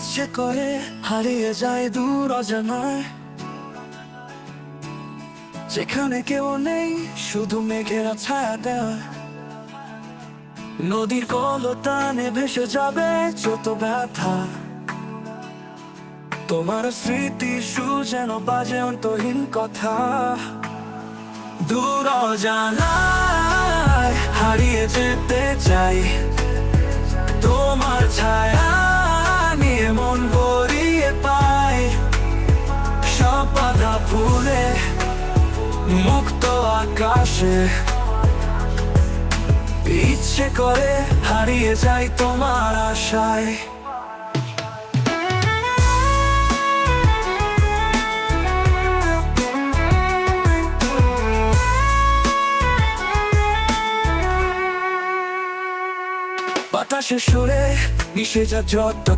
ইচ্ছে করে হারিয়ে যায় দূর অজানায়, যেখানে কেউ নেই, শুধু মেঘেরা ছায়া দেয়। নদীর কলতানে ভেসে যাবে যত ব্যথা, তোমার স্মৃতি সুর যেন বাজে অন্তহীন কথা। দূর অজানায় হারিয়ে যেতে চাই, তোমার ছায়া নিয়ে মন ভরিয়ে পাই। সব বাধা ভুলে মুক্ত আকাশে, ইচ্ছে করে হারিয়ে যাই তোমার আশায়। বাতাসে সুরে মিশে যা যত